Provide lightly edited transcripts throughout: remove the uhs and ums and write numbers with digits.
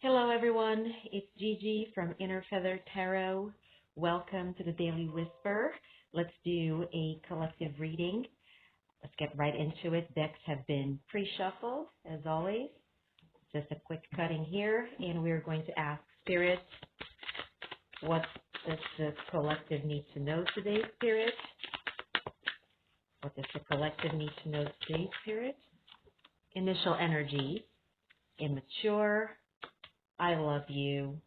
Hello everyone, it's Gigi from Inner Feather Tarot. Welcome to the Daily Whisper. Let's do a collective reading. Let's get right into it. Decks have been pre-shuffled, as always. Just a quick cutting here, and we're going to ask Spirit, what does the collective need to know today, Spirit? What does the collective need to know today, Spirit? Initial energy, immature, I love you,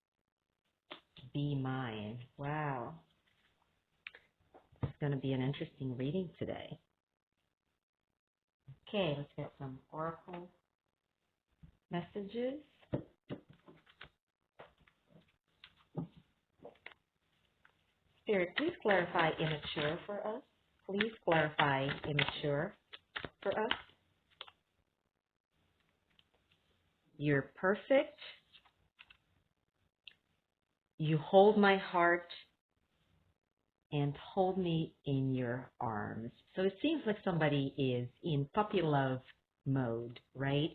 be mine. Wow. It's going to be an interesting reading today. Okay, let's get some oracle messages. Spirit, please clarify immature for us. Please clarify immature for us. You're perfect. You hold my heart and hold me in your arms. So it seems like somebody is in puppy love mode, right?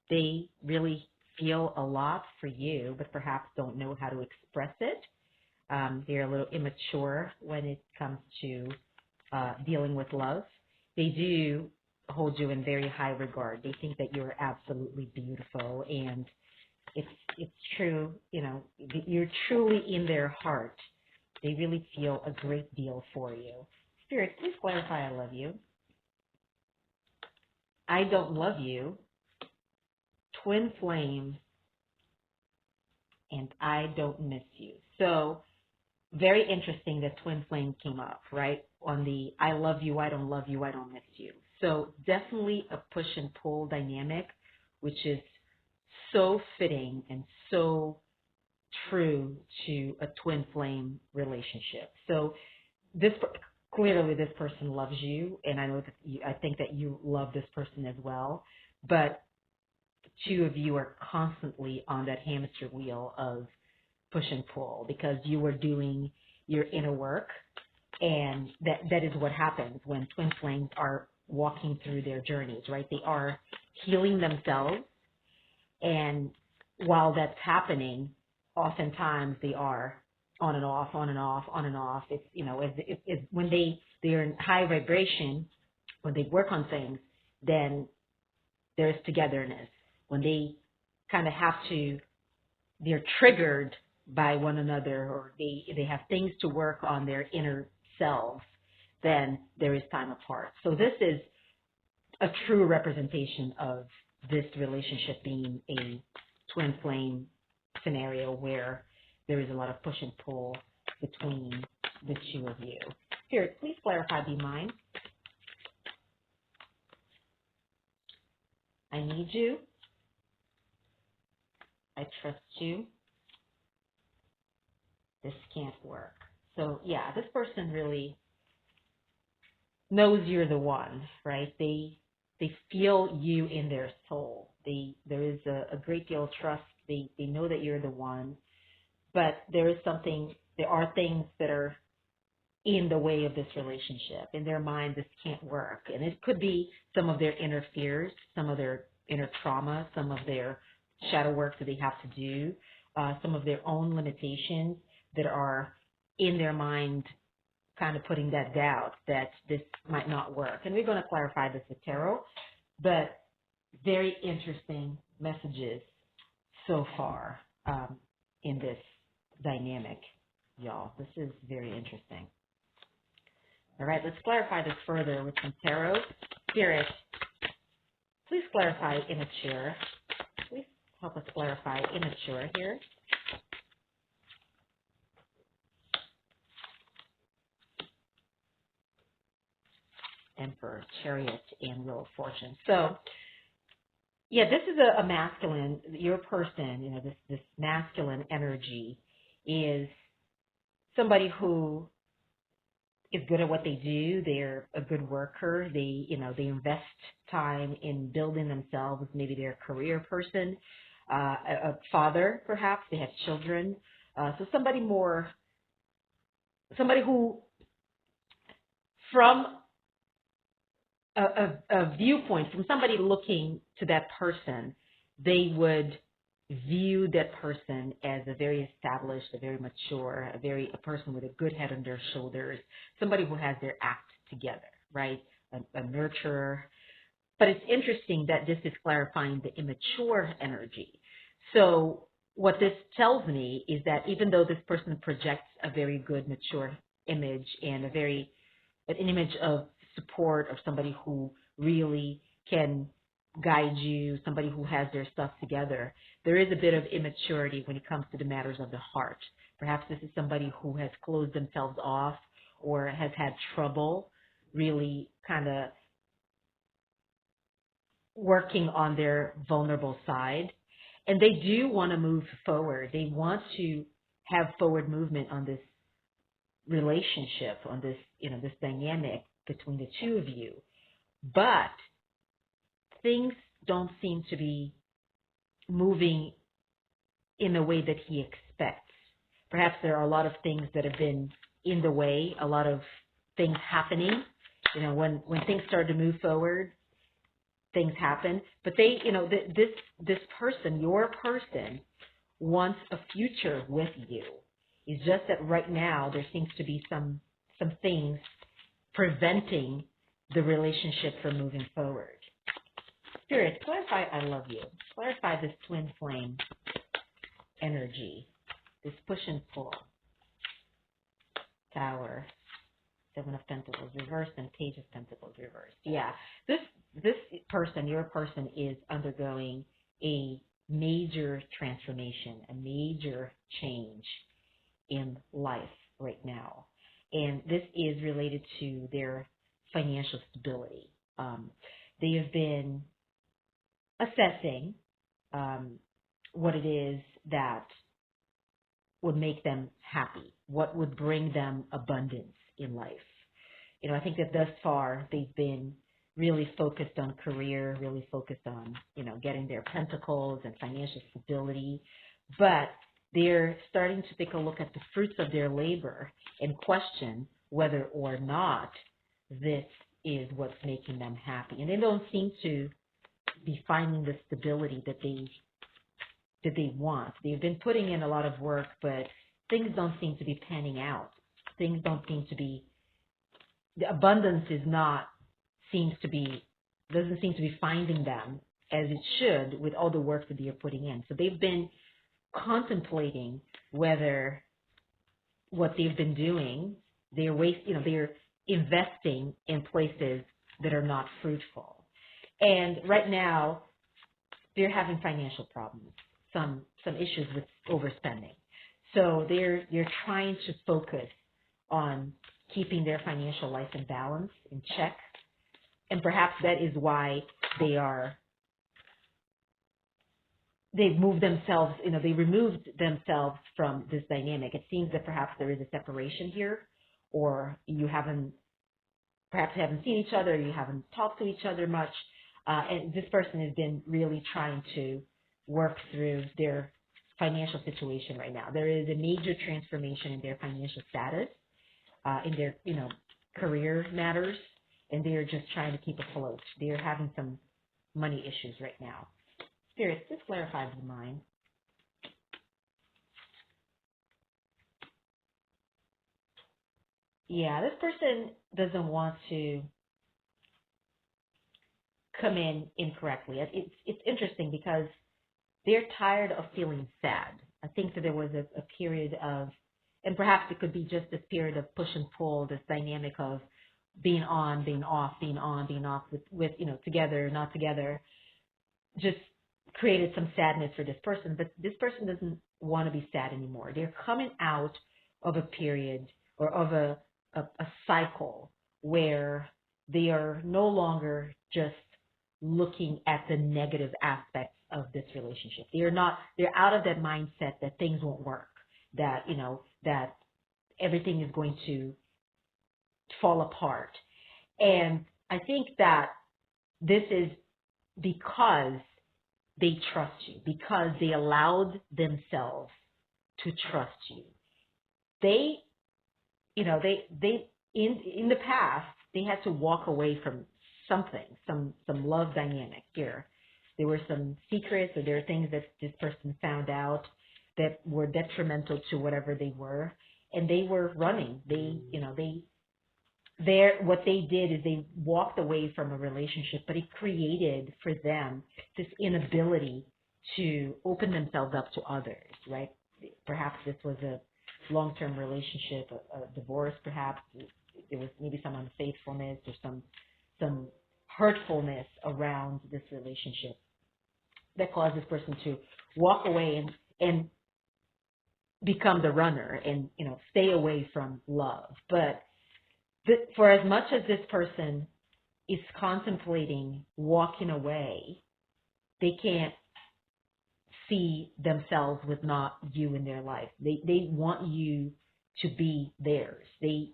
They really feel a lot for you, but perhaps don't know how to express it. They're a little immature when it comes to dealing with love. They do hold you in very high regard. They think that you're absolutely beautiful, and it's true, you know, you're truly in their heart. They really feel a great deal for you. Spirit, please clarify I love you. I don't love you. Twin flame, and I don't miss you. So very interesting that twin flame came up, right? On the I love you, I don't love you, I don't miss you. So definitely a push and pull dynamic, which is so fitting and so true to a twin flame relationship. So clearly this person loves you, and I know that I think that you love this person as well, but the two of you are constantly on that hamster wheel of push and pull because you are doing your inner work, and that is what happens when twin flames are walking through their journeys, right? They are healing themselves, and while that's happening, oftentimes they are on and off, on and off, on and off. It's, you know, it's when they're in high vibration, when they work on things, then there's togetherness. When they kind of they're triggered by one another, or they have things to work on their inner selves, then there is time apart. So this is a true representation of this relationship being a twin flame scenario where there is a lot of push and pull between the two of you. Spirit, please clarify, be mine. I need you. I trust you. This can't work. So yeah, this person really knows you're the one, right? They feel you in their soul. There is a great deal of trust. They know that you're the one, but there are things that are in the way of this relationship. In their mind, this can't work. And it could be some of their inner fears, some of their inner trauma, some of their shadow work that they have to do, some of their own limitations that are in their mind, kind of putting that doubt that this might not work. And we're going to clarify this with tarot, but very interesting messages so far in this dynamic, y'all. This is very interesting. All right, let's clarify this further with some tarot. Spirit, please clarify immature. Please help us clarify immature here. Emperor, Chariot, and Wheel of Fortune. So, yeah, this is a masculine, your person, you know, this masculine energy is somebody who is good at what they do. They're a good worker. They invest time in building themselves. Maybe they're a career person, a father, perhaps. They have children. So somebody who, from a viewpoint, from somebody looking to that person, they would view that person as a very established, a very mature, a person with a good head on their shoulders, somebody who has their act together, right? A nurturer. But it's interesting that this is clarifying the immature energy. So what this tells me is that even though this person projects a very good, mature image and an image of support, of somebody who really can guide you, somebody who has their stuff together, there is a bit of immaturity when it comes to the matters of the heart. Perhaps this is somebody who has closed themselves off or has had trouble really kind of working on their vulnerable side. And they do want to move forward. They want to have forward movement on this relationship, on this, this dynamic between the two of you. But things don't seem to be moving in the way that he expects. Perhaps there are a lot of things that have been in the way, a lot of things happening. When things start to move forward, things happen. But this person, your person, wants a future with you. It's just that right now there seems to be some things preventing the relationship from moving forward. Spirit, clarify I love you. Clarify this twin flame energy, this push and pull. Tower, Seven of Pentacles reversed, and Page of Pentacles reversed. Yeah, this person, your person, is undergoing a major transformation, a major change in life right now. And this is related to their financial stability. They have been assessing what it is that would make them happy, what would bring them abundance in life. I think that thus far they've been really focused on career, really focused on, getting their pentacles and financial stability. But they're starting to take a look at the fruits of their labor and question whether or not this is what's making them happy. And they don't seem to be finding the stability that they want. They've been putting in a lot of work, but things don't seem to be panning out. Things don't seem to be, the abundance doesn't seem to be finding them as it should with all the work that they're putting in. So they've been contemplating whether what they've been doing, they're investing in places that are not fruitful. And right now, they're having financial problems, some issues with overspending. So they're trying to focus on keeping their financial life in balance, in check. And perhaps that is why they've moved themselves, they removed themselves from this dynamic. It seems that perhaps there is a separation here, or perhaps you haven't seen each other, you haven't talked to each other much. And this person has been really trying to work through their financial situation right now. There is a major transformation in their financial status, in their, career matters, and they're just trying to keep afloat. They're having some money issues right now. Spirit, just clarify the mind. Yeah, this person doesn't want to come in incorrectly. It's interesting because they're tired of feeling sad. I think that there was a period of, and perhaps it could be just this period of push and pull, this dynamic of being on, being off, being on, being off, with together, not together, just created some sadness for this person. But this person doesn't want to be sad anymore. They're coming out of a period or of a cycle where they are no longer just looking at the negative aspects of this relationship. They're out of that mindset that things won't work, that, that everything is going to fall apart. And I think that this is because they trust you, because they allowed themselves to trust you. They, in the past, they had to walk away from something, some love dynamic here. there were some secrets, or there are things that this person found out that were detrimental to whatever they were, and they were running. What they did is they walked away from a relationship, but it created for them this inability to open themselves up to others, right? Perhaps this was a long-term relationship, a divorce, perhaps there was maybe some unfaithfulness or some hurtfulness around this relationship that caused this person to walk away and become the runner and, stay away from love. But for as much as this person is contemplating walking away, they can't see themselves with not you in their life. They want you to be theirs. They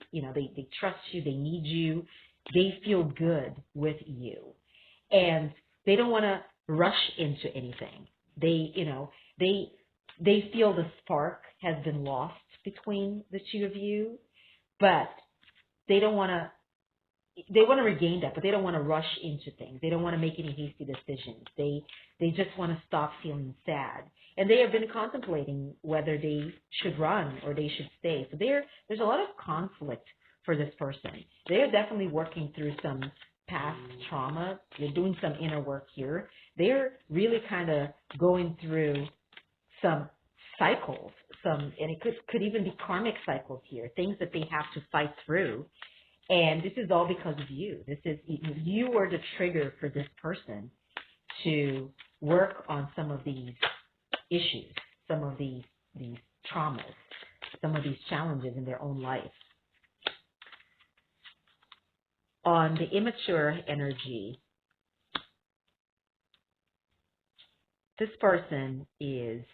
trust you. They need you. They feel good with you, and they don't want to rush into anything. They feel the spark has been lost between the two of you, but they want to regain that, but they don't want to rush into things. They don't want to make any hasty decisions. They just want to stop feeling sad. And they have been contemplating whether they should run or they should stay. So there's a lot of conflict for this person. They are definitely working through some past trauma. They're doing some inner work here. They're really kind of going through some cycles, and it could even be karmic cycles here, things that they have to fight through. And this is all because of you. You were the trigger for this person to work on some of these issues, some of these traumas, some of these challenges in their own life. On the immature energy, this person is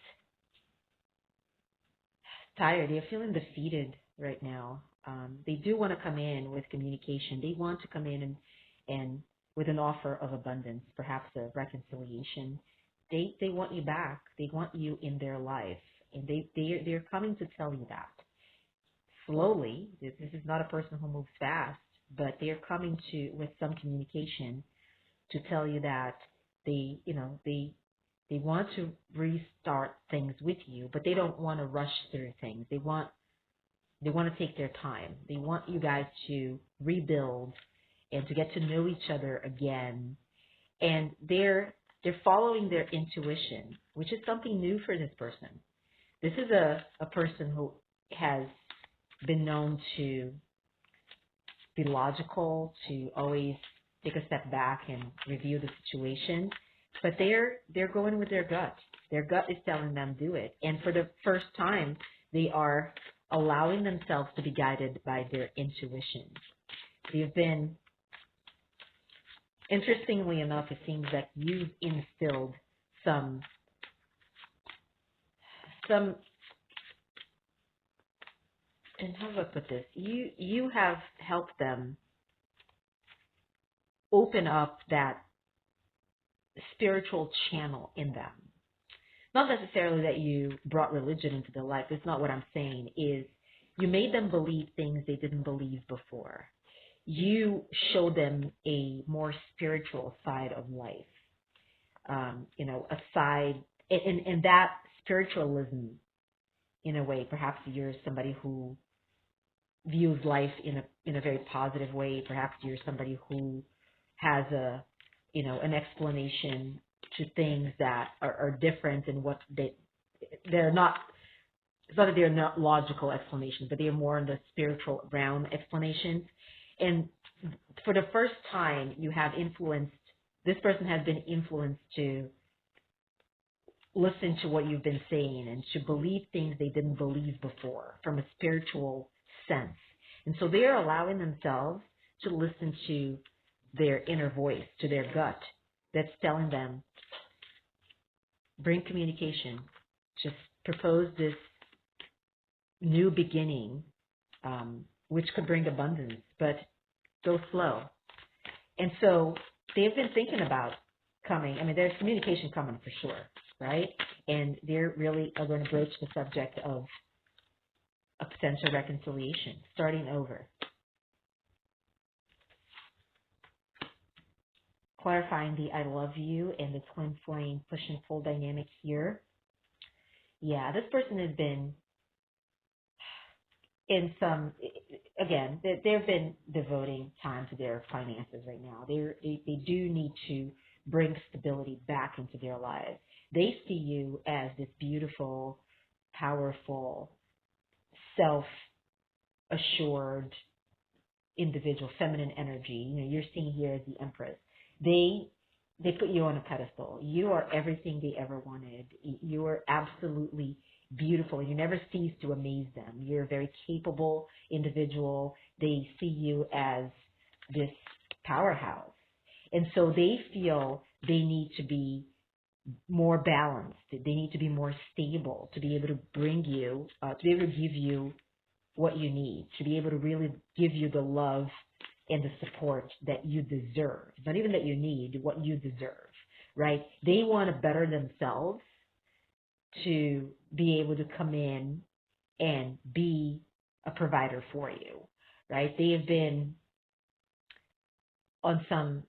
tired. They're feeling defeated right now. They do want to come in with communication. They want to come in and with an offer of abundance, perhaps a reconciliation. They want you back. They want you in their life, and they're coming to tell you that slowly. This is not a person who moves fast, but they're coming with some communication to tell you that they want to restart things with you, but they don't want to rush through things. They want to take their time. They want you guys to rebuild and to get to know each other again. And they're following their intuition, which is something new for this person. This is a person who has been known to be logical, to always take a step back and review the situation. But they're going with their gut. Their gut is telling them do it. And for the first time, they are allowing themselves to be guided by their intuition. They've been, interestingly enough, it seems that you've instilled some and how do I put this? You have helped them open up that spiritual channel in them. Not necessarily that you brought religion into their life. It's not what I'm saying. Is you made them believe things they didn't believe before. You showed them a more spiritual side of life. A side, and that spiritualism, in a way, perhaps you're somebody who views life in a very positive way. Perhaps you're somebody who has an explanation to things that are different and what they're not. It's not that they're not logical explanations, but they're more in the spiritual realm explanations. And for the first time, you have influenced. This person has been influenced to listen to what you've been saying and to believe things they didn't believe before from a spiritual sense. And so they are allowing themselves to listen to their inner voice, to their gut that's telling them, bring communication, just propose this new beginning, which could bring abundance, but go slow. And so they've been thinking about coming. I mean, there's communication coming for sure, right? And they're really are going to broach the subject of a potential reconciliation, starting over. clarifying the I love you and the twin flame push and pull dynamic here. Yeah, this person has been in some, again, they've been devoting time to their finances right now. They do need to bring stability back into their lives. They see you as this beautiful, powerful, self-assured individual, feminine energy. You know, you're seen here as the Empress. They put you on a pedestal. You are everything they ever wanted. You are absolutely beautiful. You never cease to amaze them. You're a very capable individual. They see you as this powerhouse. And so they feel they need to be more balanced. They need to be more stable to be able to bring you, to be able to give you what you need, to be able to really give you the love and the support that you deserve. Not even that you need, what you deserve, right? They want to better themselves to be able to come in and be a provider for you, right? They have been on some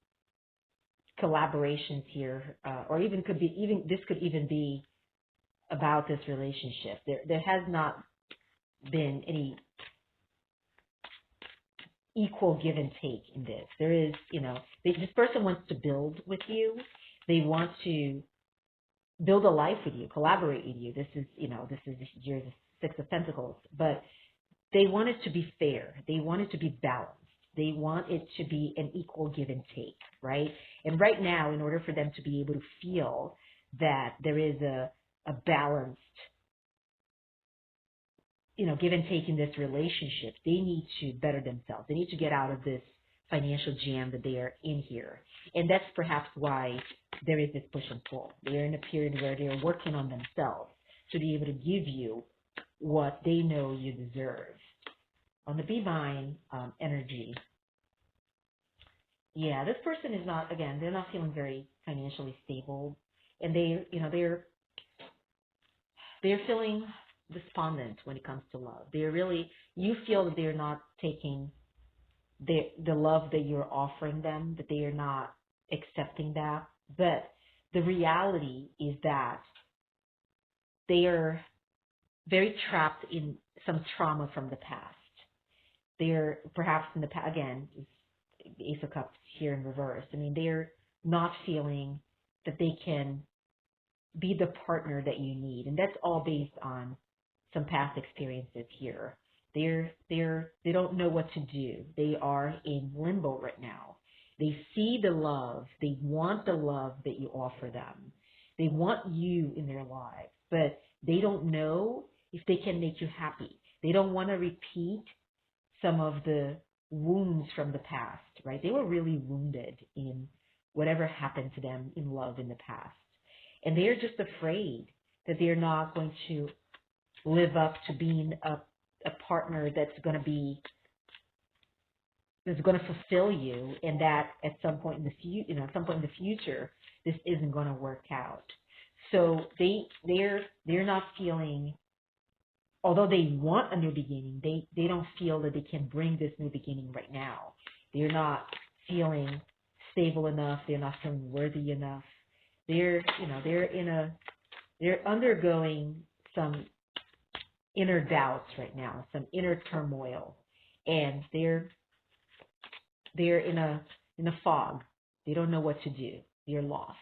collaborations here, or even this could even be about this relationship. There has not been any equal give and take in this. There is, this person wants to build with you. They want to build a life with you, collaborate with you. This is your Six of Pentacles, but they want it to be fair. They want it to be balanced. They want it to be an equal give and take, right? And right now, in order for them to be able to feel that there is a balanced, give and take in this relationship, they need to better themselves. They need to get out of this financial jam that they are in here. And that's perhaps why there is this push and pull. They're in a period where they're working on themselves to be able to give you what they know you deserve. On the divine energy, yeah, this person is not, again, they're not feeling very financially stable. And they're feeling despondent when it comes to love. You feel that they're not taking the love that you're offering them, that they are not accepting that. But the reality is that they are very trapped in some trauma from the past. They're perhaps in the past, again, Ace of Cups here in reverse. I mean, they're not feeling that they can be the partner that you need. And that's all based on some past experiences here. They don't know what to do. They are in limbo right now. They see the love. They want the love that you offer them. They want you in their lives, but they don't know if they can make you happy. They don't want to repeat some of the wounds from the past, right? They were really wounded in whatever happened to them in love in the past. And they're just afraid that they're not going to live up to being a partner that's going to fulfill you, and that at some point in the future, this isn't going to work out. So they're not feeling, although they want a new beginning, they don't feel that they can bring this new beginning right now. They're not feeling stable enough. They're not feeling worthy enough. They're undergoing some inner doubts right now, some inner turmoil, and they're in a fog. They don't know what to do. They're lost.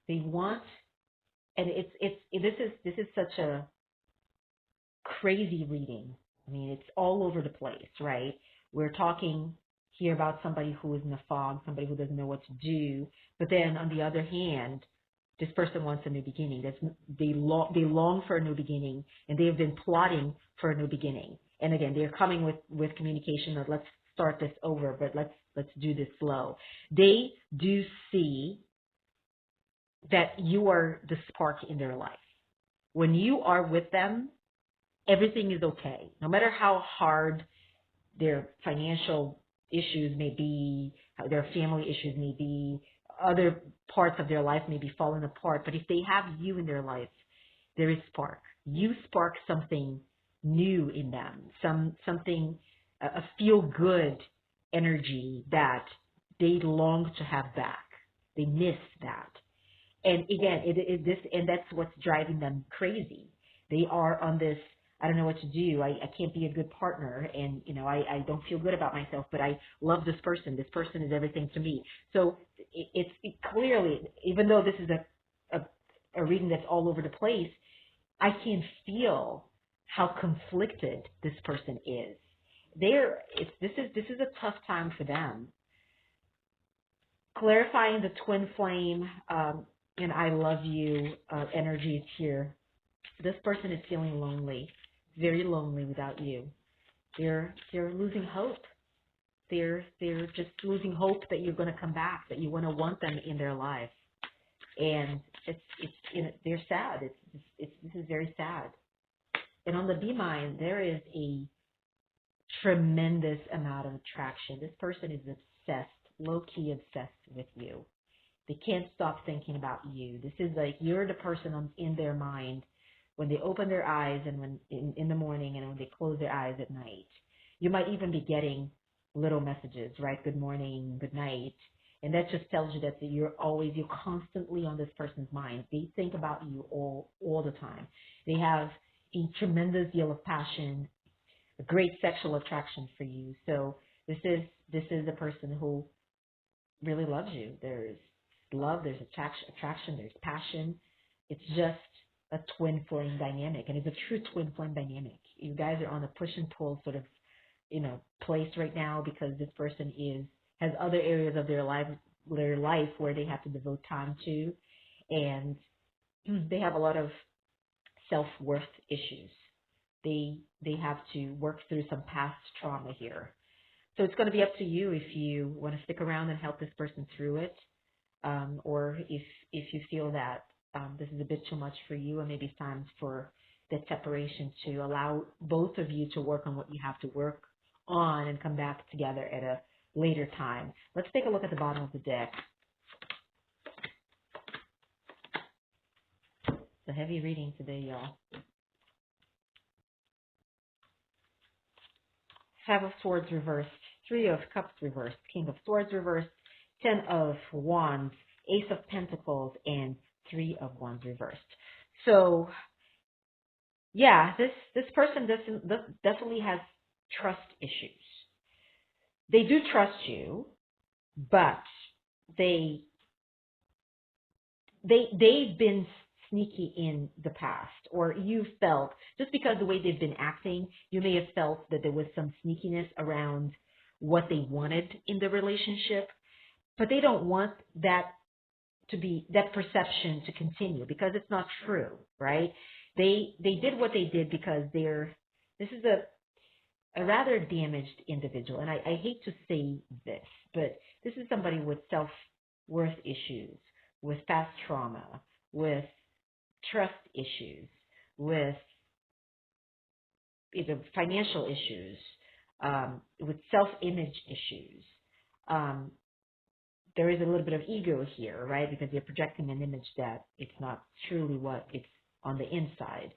They want, and this is such a crazy reading. I mean, it's all over the place, right? We're talking here about somebody who is in a fog, somebody who doesn't know what to do. But then on the other hand, this person wants a new beginning. They long for a new beginning, and they have been plotting for a new beginning. And again, they're coming with communication of, let's start this over, but let's do this slow. They do see that you are the spark in their life. When you are with them, everything is okay. No matter how hard their financial issues may be, how their family issues may be, other parts of their life may be falling apart. But if they have you in their life, there is spark. You spark something new in them, something, a feel good energy that they long to have back. They miss that. And again, and that's what's driving them crazy. They are on this, I don't know what to do. I can't be a good partner, and I don't feel good about myself, but I love this person. This person is everything to me. So it clearly, even though this is a reading that's all over the place, I can feel how conflicted this person is. This is a tough time for them. Clarifying the twin flame and I love you energies here. This person is feeling lonely, very lonely without you. They're losing hope. They're just losing hope that you're going to come back, that you want to want them in their life. And they're sad. This is very sad. And on the B mind, there is a tremendous amount of attraction. This person is obsessed, low-key obsessed with you. They can't stop thinking about you. This is like you're the person in their mind when they open their eyes and when in the morning and when they close their eyes at night. You might even be getting little messages, right? Good morning, good night. And that just tells you that you're constantly on this person's mind. They think about you all the time. They have a tremendous deal of passion, a great sexual attraction for you. So this is a person who really loves you. There's love, there's attraction, there's passion. It's just a twin flame dynamic, and it's a true twin flame dynamic. You guys are on a push and pull sort of, place right now because this person has other areas of their life where they have to devote time to, and they have a lot of self-worth issues. They have to work through some past trauma here. So it's going to be up to you if you want to stick around and help this person through it, or if you feel that this is a bit too much for you, and maybe it's time for that separation to allow both of you to work on what you have to work on and come back together at a later time. Let's take a look at the bottom of the deck. It's a heavy reading today, y'all. Five of Swords reversed, Three of Cups reversed, King of Swords reversed, Ten of Wands, Ace of Pentacles, and Three of Wands reversed. So, yeah, this person definitely has trust issues. They do trust you, but they've been sneaky in the past, or you felt, just because the way they've been acting, you may have felt that there was some sneakiness around what they wanted in the relationship, but they don't want that perception to continue, because it's not true, right? They did what they did because this is a rather damaged individual, and I hate to say this, but this is somebody with self-worth issues, with past trauma, with trust issues, with either financial issues, with self-image issues. There is a little bit of ego here, right? Because you're projecting an image that it's not truly what it's on the inside.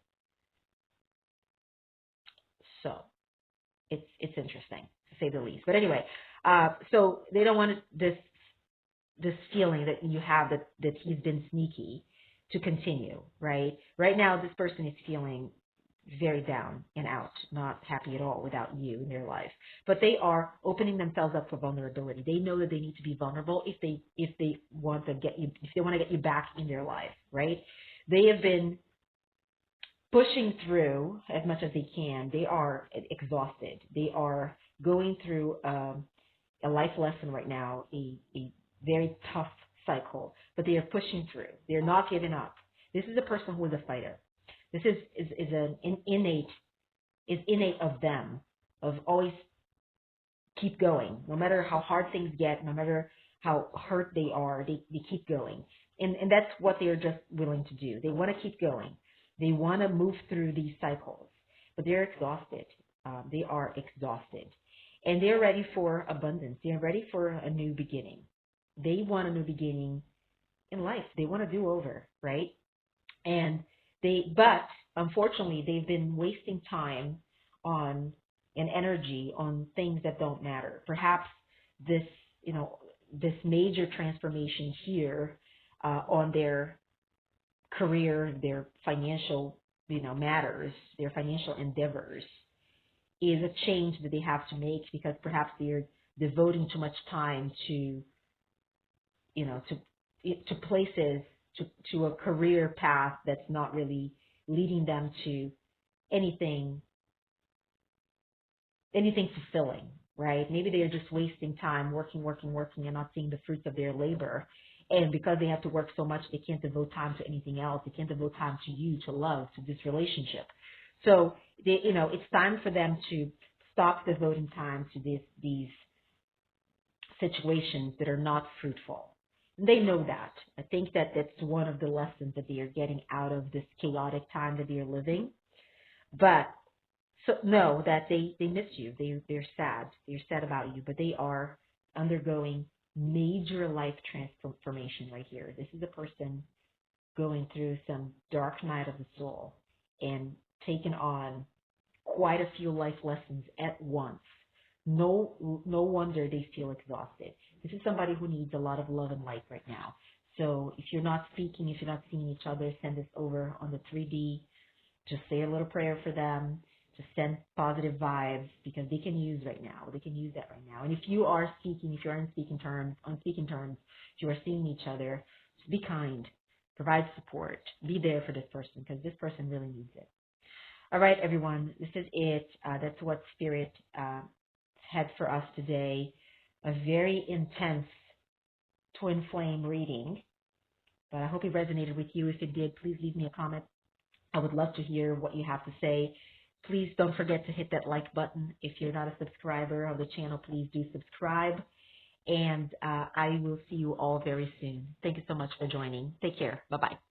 So it's interesting, to say the least. But anyway, so they don't want this feeling that you have that he's been sneaky to continue, right? Right now, this person is feeling very down and out, not happy at all without you in their life. But they are opening themselves up for vulnerability. They know that they need to be vulnerable if they want to get you back in their life, right? They have been pushing through as much as they can. They are exhausted. They are going through a life lesson right now, a very tough cycle, but they are pushing through. They're not giving up. This is a person who is a fighter. This is an innate of them, of always keep going. No matter how hard things get, no matter how hurt they are, they keep going. And that's what they're just willing to do. They want to keep going. They want to move through these cycles, but they're exhausted. They are exhausted. And they're ready for abundance. They're ready for a new beginning. They want a new beginning in life. They want to do over, right? But unfortunately, they've been wasting time on and energy on things that don't matter. Perhaps this, you know, this major transformation here on their career, their financial, matters, their financial endeavors is a change that they have to make because perhaps they're devoting too much time to, to places, to a career path that's not really leading them to anything fulfilling, right? Maybe they're just wasting time working, working, working and not seeing the fruits of their labor. And because they have to work so much, they can't devote time to anything else. They can't devote time to you, to love, to this relationship. So it's time for them to stop devoting time to these situations that are not fruitful. They know that. I think that that's one of the lessons that they are getting out of this chaotic time that they are living. But so know that they miss you. They're sad. They're sad about you, but they are undergoing major life transformation right here. This is a person going through some dark night of the soul and taking on quite a few life lessons at once. No wonder they feel exhausted. This is somebody who needs a lot of love and light right now. So if you're not speaking, if you're not seeing each other, send this over on the 3D. Just say a little prayer for them. Just send positive vibes because they can use right now. They can use that right now. And if you are speaking, if you're on speaking terms, if you are seeing each other, just be kind, provide support, be there for this person because this person really needs it. All right, everyone, this is it. That's what Spirit had for us today. A very intense twin flame reading, but I hope it resonated with you. If it did, please leave me a comment. I would love to hear what you have to say. Please don't forget to hit that like button. If you're not a subscriber of the channel, please do subscribe. And I will see you all very soon. Thank you so much for joining. Take care. Bye-bye.